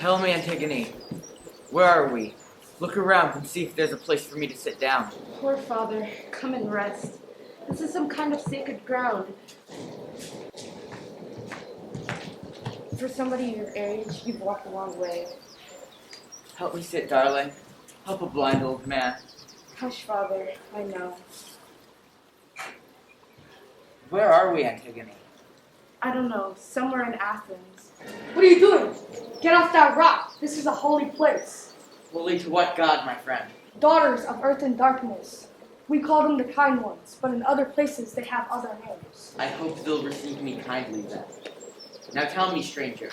Tell me, Antigone, where are we? Look around and see if there's a place for me to sit down. Poor father, come and rest. This is some kind of sacred ground. For somebody your age, you've walked a long way. Help me sit, darling. Help a blind old man. Hush, father, I know. Where are we, Antigone? I don't know, somewhere in Athens. What are you doing? Get off that rock. This is a holy place. Holy to what god, my friend? Daughters of earth and darkness. We call them the kind ones, but in other places they have other names. I hope they'll receive me kindly then. Now tell me, stranger,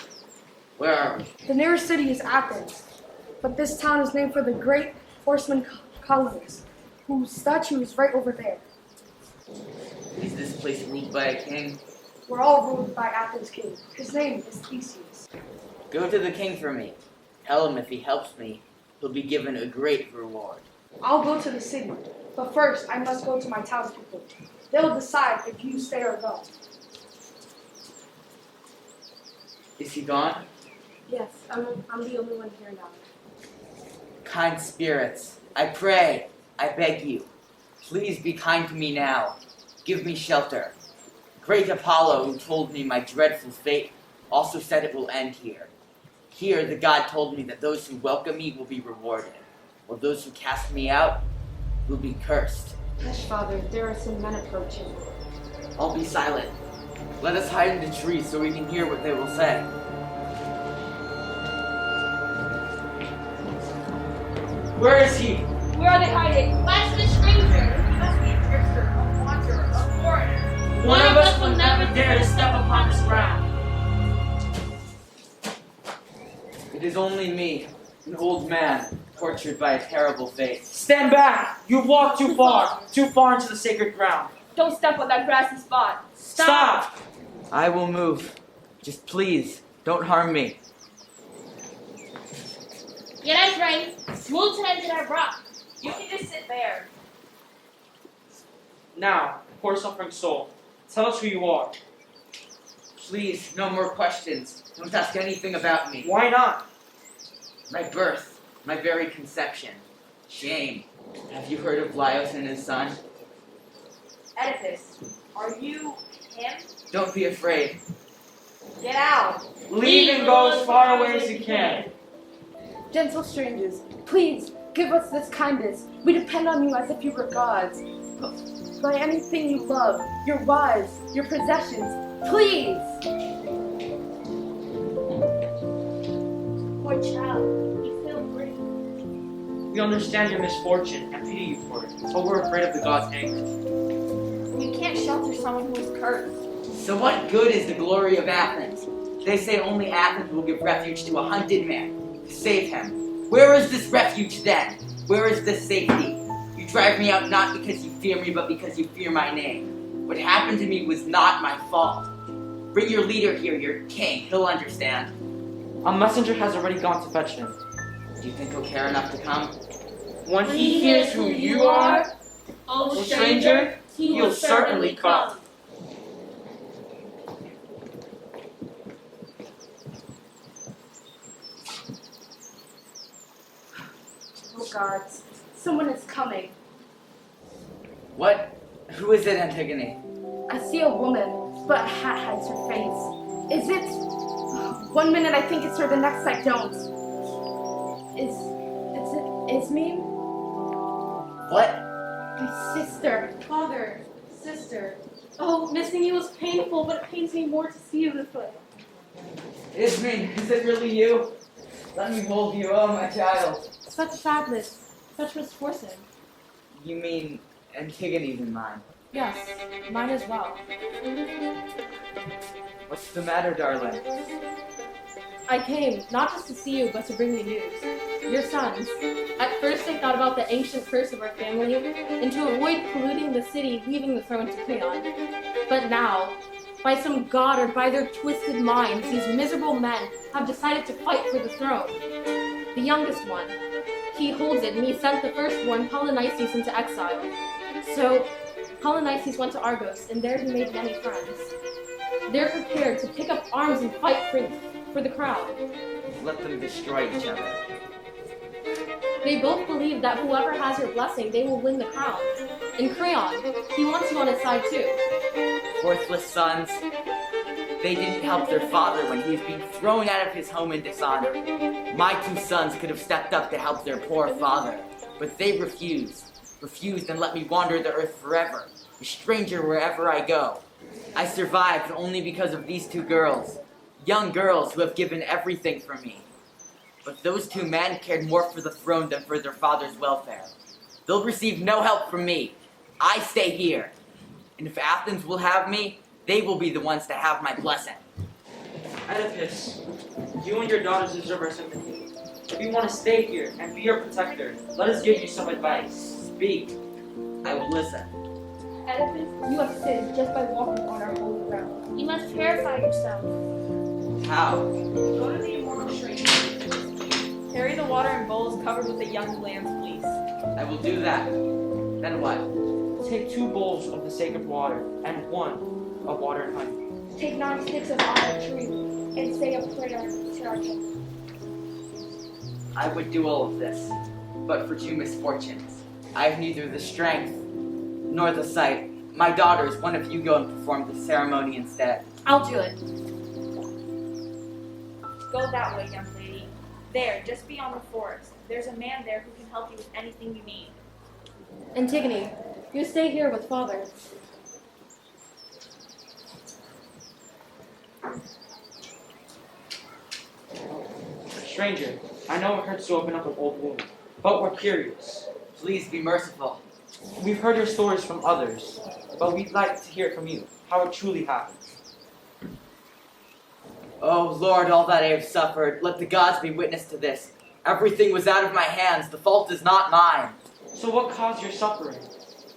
where are we? The nearest city is Athens, but this town is named for the great horseman Colonus, whose statue is right over there. Is this place ruled by a king? We're all ruled by Athens' king. His name is Theseus. Go to the king for me. Tell him if he helps me, he'll be given a great reward. I'll go to the city, but first I must go to my townspeople. They'll decide if you stay or go. Is he gone? Yes, I'm the only one here now. Kind spirits, I pray, I beg you, please be kind to me now. Give me shelter. Great Apollo, who told me my dreadful fate, also said it will end here. Here, the god told me that those who welcome me will be rewarded, while those who cast me out will be cursed. Hush, father, there are some men approaching. I'll be silent. Let us hide in the trees so we can hear what they will say. Where is he? Where are they hiding? Where's the stranger? He must be a drifter, a wanderer, a foreigner. One of us will never dare to step upon this ground. It is only me, an old man, tortured by a terrible fate. Stand back! You've walked too far into the sacred ground. Don't step on that grassy spot. Stop! I will move. Just please, don't harm me. Yeah, that's right. Smooth to enter that rock. You can just sit there. Now, poor suffering soul, tell us who you are. Please, no more questions. Don't ask anything about me. Why not? My birth, my very conception. Shame. Have you heard of Laios and his son? Oedipus, are you him? Don't be afraid. Get out. Leave and go as far away as you can. Gentle strangers, please give us this kindness. We depend on you as if you were gods. By anything you love, your wives, your possessions, please! Poor child, you feel free. We understand your misfortune and pity you for it, but we're afraid of the god's anger. We can't shelter someone who is cursed. So what good is the glory of Athens? They say only Athens will give refuge to a hunted man. To save him. Where is this refuge then? Where is this safety? You drive me out not because you fear me, but because you fear my name. What happened to me was not my fault. Bring your leader here, your king. He'll understand. A messenger has already gone to fetch him. Do you think he'll care enough to come? When he hears who you are, Oh, stranger, he'll certainly come. Oh gods, someone is coming. What? Who is it, Antigone? I see a woman, but a hat hides her face. Is it? 1 minute I think it's her, the next I don't. Is me? What? My sister. Father, sister. Oh, missing you is painful, but it pains me more to see you this way. Ismene, is it really you? Let me hold you, oh my child. Such sadness, such misfortune. You mean Antigone's in mine? Yes, mine as well. What's the matter, darling? I came, not just to see you, but to bring you news. Your sons. At first I thought about the ancient curse of our family, and to avoid polluting the city, leaving the throne to Creon. But now, by some god or by their twisted minds, these miserable men have decided to fight for the throne. The youngest one, he holds it, and he sent the first one, Colonus, into exile. So, Colonus went to Argos, and there he made many friends. They're prepared to pick up arms and fight for the crown. let them destroy each other. They both believe that whoever has your blessing, they will win the crown. And Creon, he wants you on his side too. Worthless sons. They didn't help their father when he was being thrown out of his home in dishonor. My two sons could have stepped up to help their poor father, but they refused and let me wander the earth forever, a stranger wherever I go. I survived only because of these two girls, young girls who have given everything for me. But those two men cared more for the throne than for their father's welfare. They'll receive no help from me. I stay here. And if Athens will have me, they will be the ones to have my blessing. Oedipus, you and your daughters deserve our sympathy. If you want to stay here and be your protector, let us give you some advice. Speak. I will listen. Oedipus, you have sinned just by walking on our holy ground. You must purify yourself. How? Go to the immortal shrine. Carry the water in bowls covered with the young lamb's fleece. I will do that. Then what? Take 2 bowls of the sacred water and 1 of water and honey. Take 9 sticks of olive tree and say a prayer to our king. I would do all of this, but for 2 misfortunes. I have neither the strength nor the sight. My daughters, one of you go and perform the ceremony instead. I'll do it. Go that way, young lady. There, just beyond the forest. There's a man there who can help you with anything you need. Antigone, you stay here with father. Stranger, I know it hurts to open up an old wound, but we're curious. Please be merciful. We've heard your stories from others, but we'd like to hear it from you, how it truly happened. Oh Lord, all that I have suffered, let the gods be witness to this. Everything was out of my hands, the fault is not mine. So what caused your suffering?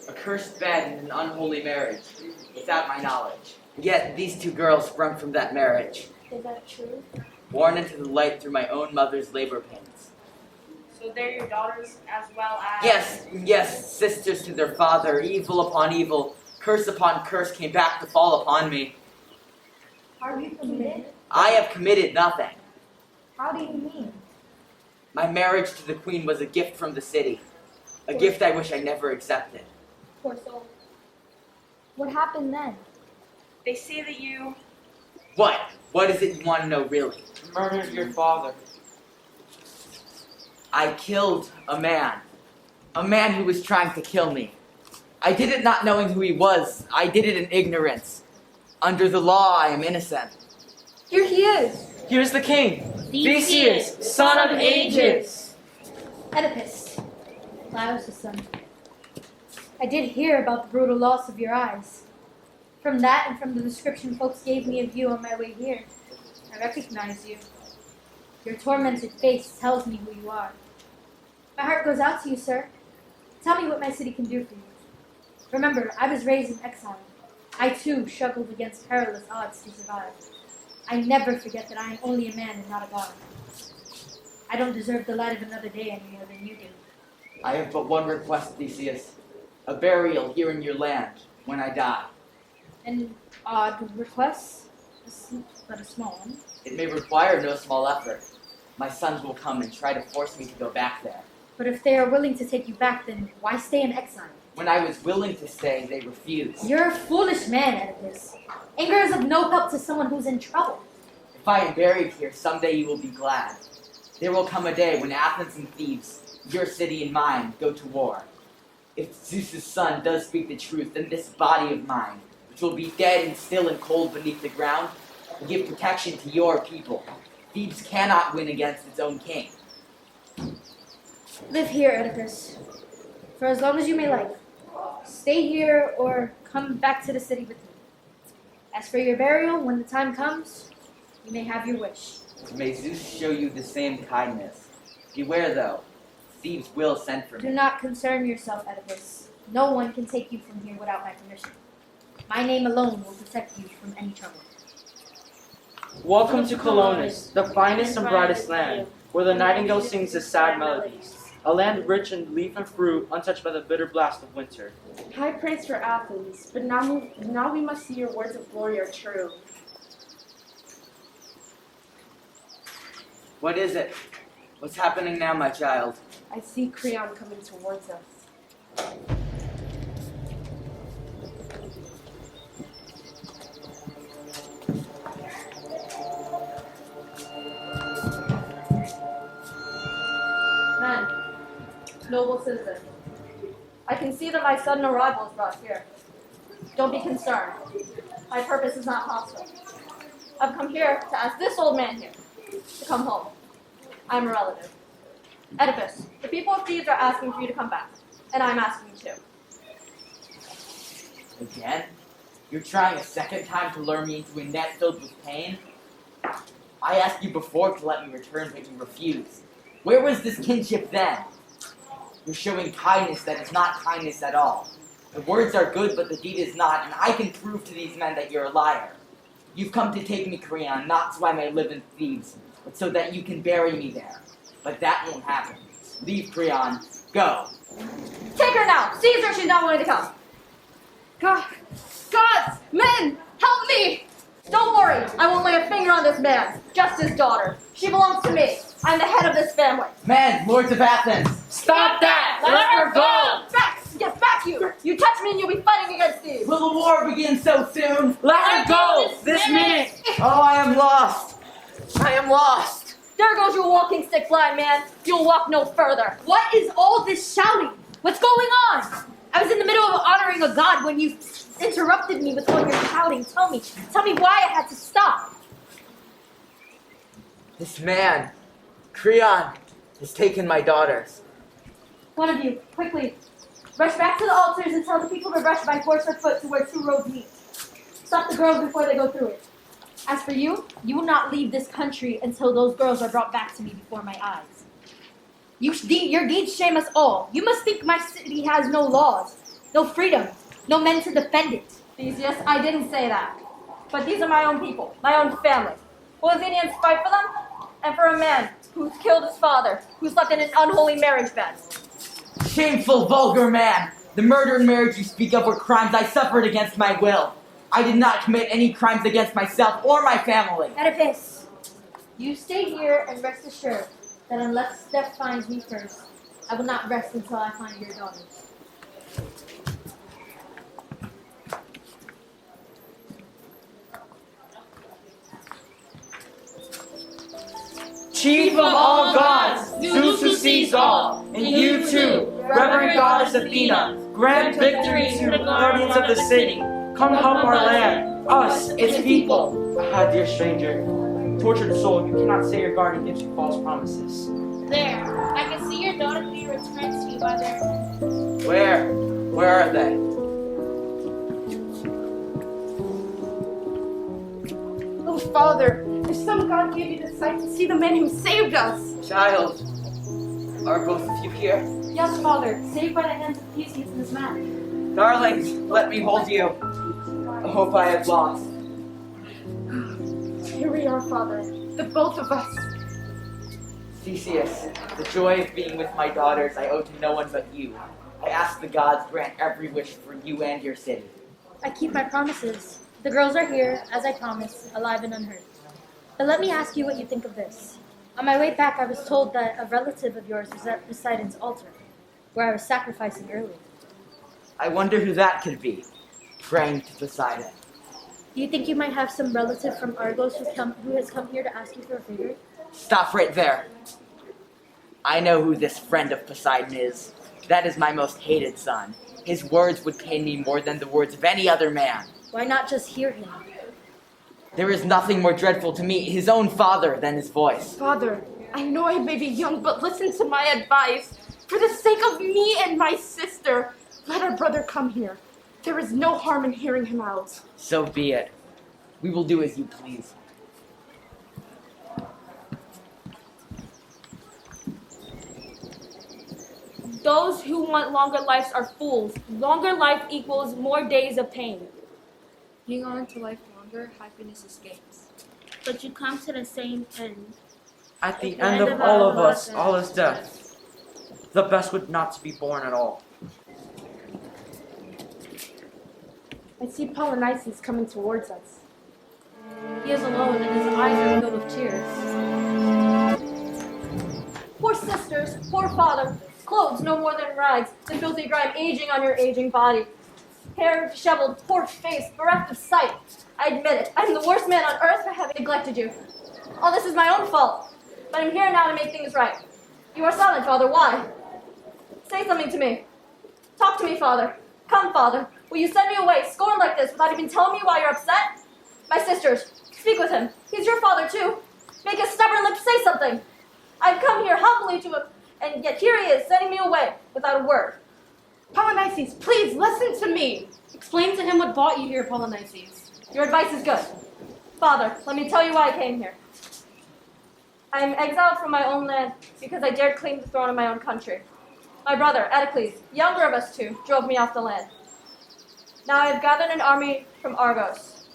A cursed bed and an unholy marriage, without my knowledge. Yet these 2 girls sprung from that marriage, Is that true? born into the light through my own mother's labor pains. So they're your daughters as well as... Yes, sisters to their father, evil upon evil, curse upon curse came back to fall upon me. Are you committed? I have committed nothing. How do you mean? My marriage to the queen was a gift from the city, a gift I wish I never accepted. Poor soul. What happened then? They say that you... What? What is it you want to know really? Murdered your father. I killed a man who was trying to kill me. I did it not knowing who he was. I did it in ignorance. Under the law, I am innocent. Here he is! Here's the king, Theseus, son of ages. Oedipus. Laos' son. I did hear about the brutal loss of your eyes. From that and from the description folks gave me of you on my way here, I recognize you. Your tormented face tells me who you are. My heart goes out to you, sir. Tell me what my city can do for you. Remember, I was raised in exile. I too struggled against perilous odds to survive. I never forget that I am only a man and not a god. I don't deserve the light of another day any more than you do. I have but one request, Theseus. A burial here in your land when I die. An odd request, but a small one. It may require no small effort. My sons will come and try to force me to go back there. But if they are willing to take you back, then why stay in exile? When I was willing to stay, they refused. You're a foolish man, Oedipus. Anger is of no help to someone who's in trouble. If I am buried here, someday you will be glad. There will come a day when Athens and Thebes, your city and mine, go to war. If Zeus' son does speak the truth, then this body of mine, which will be dead and still and cold beneath the ground, will give protection to your people. Thebes cannot win against its own king. Live here, Oedipus, for as long as you may like. Stay here or come back to the city with me. As for your burial, when the time comes, you may have your wish. May Zeus show you the same kindness. Beware, though. Thebes will send for Do me. not concern yourself, Oedipus. No one can take you from here without my permission. My name alone will protect you from any trouble. Welcome to Colonus, the finest and brightest land, where the nightingale sings his sad melodies. A land rich in leaf and fruit, untouched by the bitter blast of winter. High praise for Athens, but now we must see your words of glory are true. What is it? What's happening now, my child? I see Creon coming towards us. Men, noble citizen, I can see that my sudden arrival is brought here. Don't be concerned. My purpose is not hostile. I've come here to ask this old man here to come home. I'm a relative. Oedipus, the people of Thebes are asking for you to come back, and I'm asking you to. Again? You're trying a second time to lure me into a net filled with pain? I asked you before to let me return, but you refused. Where was this kinship then? You're showing kindness that is not kindness at all. The words are good, but the deed is not, and I can prove to these men that you're a liar. You've come to take me, Creon, not so I may live in Thebes, but so that you can bury me there. But that won't happen. Leave, Creon. Go. Take her now! Caesar, she's not willing to come. Gods! Men! Help me! Don't worry, I won't lay a finger on this man. Just his daughter. She belongs to me. I'm the head of this family. Men, lords of Athens! Stop that! Let her go! Back! Get back, you! You touch me and you'll be fighting against these. Will the war begin so soon? Let her go! This minute! Oh, I am lost! I am lost! There goes your walking stick, blind man. You'll walk no further. What is all this shouting? What's going on? I was in the middle of honoring a god when you interrupted me with all your shouting. Tell me why I had to stop. This man, Creon, has taken my daughters. One of you, quickly, rush back to the altars and tell the people to rush by horse or foot to where two roads meet. Stop the girls before they go through it. As for you, you will not leave this country until those girls are brought back to me before my eyes. Your deeds shame us all. You must think my city has no laws, no freedom, no men to defend it. Theseus, I didn't say that. But these are my own people, my own family. Will Athenians fight for them? And for a man who's killed his father, who slept in an unholy marriage bed. Shameful, vulgar man! The murder and marriage you speak of were crimes I suffered against my will. I did not commit any crimes against myself or my family. Oedipus, you stay here and rest assured that unless death finds me first, I will not rest until I find your daughters. Chief of all gods, Zeus who sees all, and you too, reverend goddess Athena, grant victory to the guardians of the city. Come help our land, us, its people. Ah, dear stranger, tortured soul, you cannot say your guardian gives you false promises. There, I can see your daughter be returned to you by their men. Where? Where are they? Oh, Father, if some god gave you the sight to see the man who saved us. Child, are both of you here? Yes, Father, saved by the hands of Theseus and his men. Darlings, let me hold you. I hope I have lost. Here we are, Father, the both of us. Theseus, the joy of being with my daughters I owe to no one but you. I ask the gods grant every wish for you and your city. I keep my promises. The girls are here, as I promised, alive and unhurt. But let me ask you what you think of this. On my way back, I was told that a relative of yours was at Poseidon's altar, where I was sacrificing earlier. I wonder who that could be, praying to Poseidon. Do you think you might have some relative from Argos who has come here to ask you for a favor? Stop right there. I know who this friend of Poseidon is. That is my most hated son. His words would pain me more than the words of any other man. Why not just hear him? There is nothing more dreadful to meet his own father than his voice. Father, I know I may be young, but listen to my advice. For the sake of me and my sister, let our brother come here. There is no harm in hearing him out. So be it. We will do as you please. Those who want longer lives are fools. Longer life equals more days of pain. Hang on to life longer, happiness escapes. But you come to the same end. At the end of all of us, all is death. The best would not to be born at all. I see Polynices coming towards us. He is alone and his eyes are filled with tears. Poor sisters, poor father, clothes no more than rags, the filthy grime aging on your aging body. Hair disheveled, poor face, bereft of sight. I admit it, I'm the worst man on earth for having neglected you. All this is my own fault, but I'm here now to make things right. You are silent, Father, why? Say something to me. Talk to me, Father. Come, Father. Will you send me away, scorned like this, without even telling me why you're upset? My sisters, speak with him. He's your father, too. Make his stubborn lips say something. I've come here humbly to him, and yet here he is, sending me away, without a word. Polynices, please listen to me. Explain to him what brought you here, Polynices. Your advice is good. Father, let me tell you why I came here. I am exiled from my own land because I dared claim the throne of my own country. My brother, Oedipus, younger of us two, drove me off the land. Now I have gathered an army from Argos.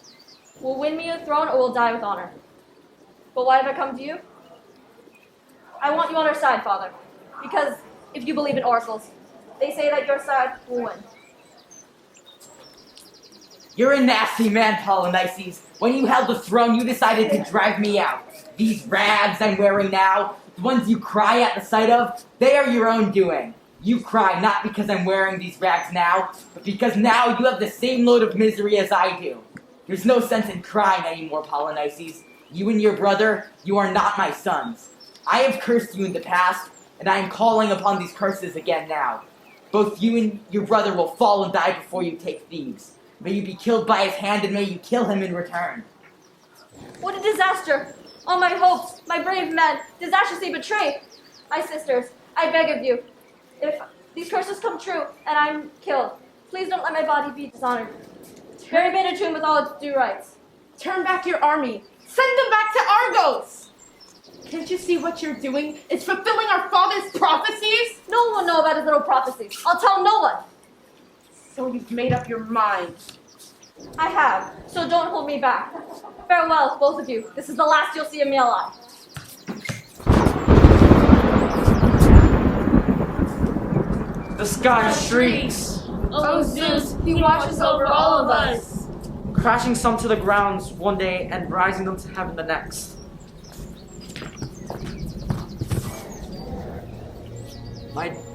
Will win me a throne or will die with honor. But why have I come to you? I want you on our side, Father, because if you believe in oracles, they say that your side will win. You're a nasty man, Polynices. When you held the throne, you decided to drive me out. These rags I'm wearing now, the ones you cry at the sight of, they are your own doing. You cry not because I'm wearing these rags now, but because now you have the same load of misery as I do. There's no sense in crying anymore, Polynices. You and your brother, you are not my sons. I have cursed you in the past, and I am calling upon these curses again now. Both you and your brother will fall and die before you take Thebes. May you be killed by his hand, and may you kill him in return. What a disaster! All my hopes, my brave men, disastrously betrayed. My sisters, I beg of you, if these curses come true and I'm killed, please don't let my body be dishonored. Bury me in a tomb with all its due rights. Turn back your army. Send them back to Argos. Can't you see what you're doing? It's fulfilling our father's prophecies. No one will know about his little prophecies. I'll tell no one. So you've made up your mind. I have, so don't hold me back. Farewell, both of you. This is the last you'll see of me alive. The sky shrieks, Oh Zeus, he watches over all of us. crashing some to the ground one day and rising them to heaven the next.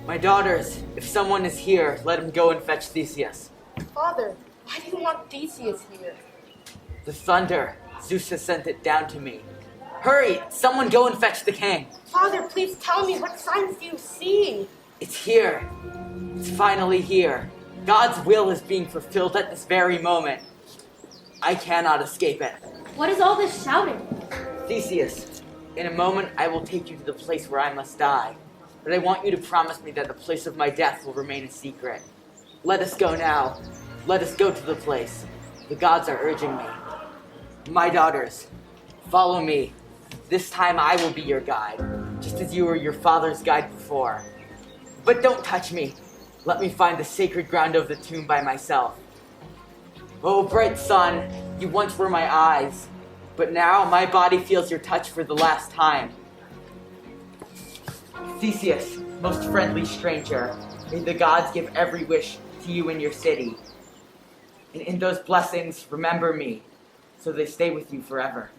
My daughters, if someone is here, let him go and fetch Theseus. Father, why do you want Theseus here? The thunder, Zeus has sent it down to me. Hurry, someone go and fetch the king. Father, please tell me, what signs do you see? It's here. It's finally here. God's will is being fulfilled at this very moment. I cannot escape it. What is all this shouting? Theseus, in a moment I will take you to the place where I must die. But I want you to promise me that the place of my death will remain a secret. Let us go now. Let us go to the place. The gods are urging me. My daughters, follow me. This time I will be your guide, just as you were your father's guide before. But don't touch me. Let me find the sacred ground of the tomb by myself. Oh, bright sun, you once were my eyes, but now my body feels your touch for the last time. Theseus, most friendly stranger, may the gods give every wish to you in your city. And in those blessings, remember me, so they stay with you forever.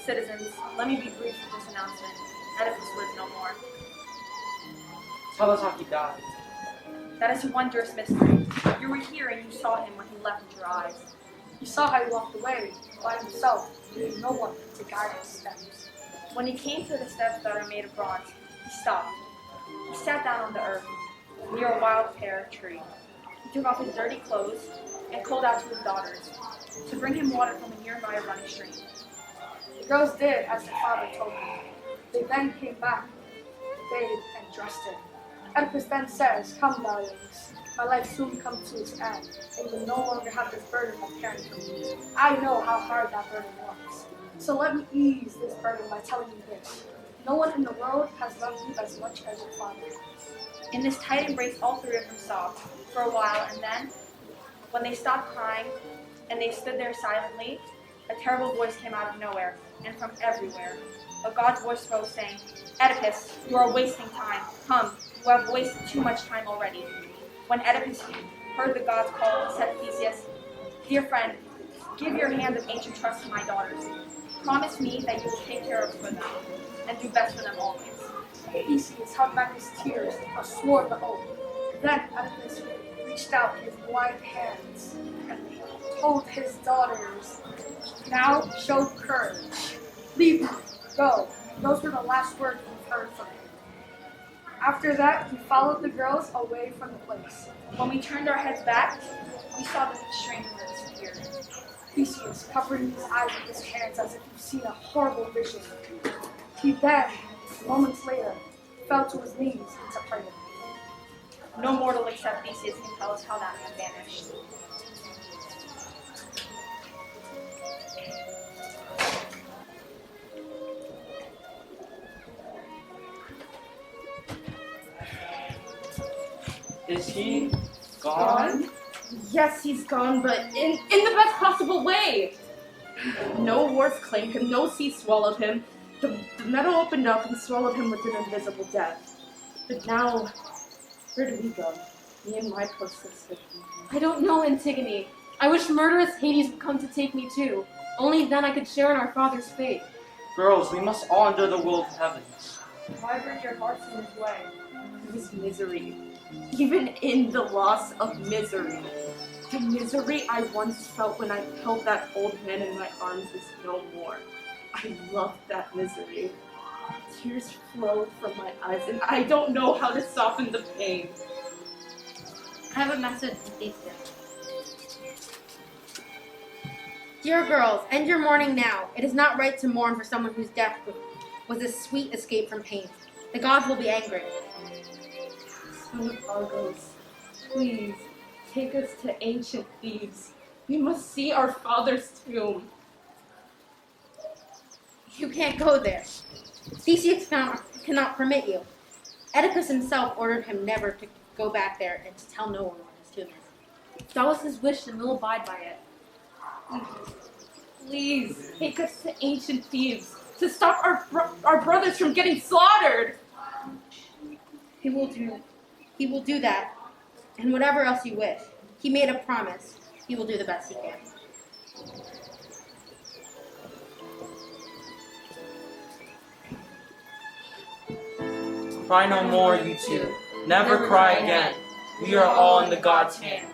Citizens, let me be brief with this announcement. Oedipus lives no more. Tell us how he died. That is a wondrous mystery. You were here and you saw him when he leapt your eyes. You saw how he walked away by himself, leaving no one to guide his steps. When he came to the steps that are made of bronze, he stopped. He sat down on the earth, near a wild pear tree. He took off his dirty clothes and called out to his daughters to bring him water from a nearby running stream. The girls did as their father told them. They then came back, bathed and dressed him. Oedipus then says, "Come, darlings, my life soon comes to its end, and you no longer have this burden of caring for me. I know how hard that burden was. So let me ease this burden by telling you this. No one in the world has loved you as much as your father." In this tight embrace, all three of them sobbed for a while, and then, when they stopped crying and they stood there silently, a terrible voice came out of nowhere and from everywhere. A God's voice spoke, saying, Oedipus, you are wasting time. Come, you have wasted too much time already. When Oedipus heard the God's call, he said to Theseus, Dear friend, give your hand of ancient trust to my daughters. Promise me that you will take care of them and do best for them always. Theseus held back his tears, a sword to oath. Then Oedipus reached out his blind hands and told his daughters, Now show courage. Leave me. Go. Those were the last words we heard from him. After that, he followed the girls away from the place. When we turned our heads back, we saw the stranger disappear. Theseus covering his eyes with his hands as if he'd seen a horrible vision. He then, moments later, fell to his knees into prayer. No mortal except Theseus can tell us how that man vanished. Is he gone? Yes, he's gone, but in the best possible way. No wars claimed him, no sea swallowed him. The meadow opened up and swallowed him with an invisible death. But now, where do we go? Me and my poor sister. I don't know, Antigone. I wish murderous Hades would come to take me too. Only then I could share in our father's fate. Girls, we must all endure the will of the heavens. Why bring your hearts in his way? It was misery. Even in the loss of misery. The misery I once felt when I held that old man in my arms is no more. I loved that misery. Tears flowed from my eyes, and I don't know how to soften the pain. I have a message to Theseus. Dear girls, end your mourning now. It is not right to mourn for someone whose death was a sweet escape from pain. The gods will be angry. Son of Argos, please, take us to ancient Thebes. We must see our father's tomb. You can't go there. Theseus cannot permit you. Oedipus himself ordered him never to go back there and to tell no one where his tomb is. That was his wish, and we'll abide by it. Please, take us to ancient Thebes to stop our brothers from getting slaughtered. He will do that, and whatever else you wish. He made a promise. He will do the best he can. Cry no more, you two. Never cry again. We are all in the God's hand.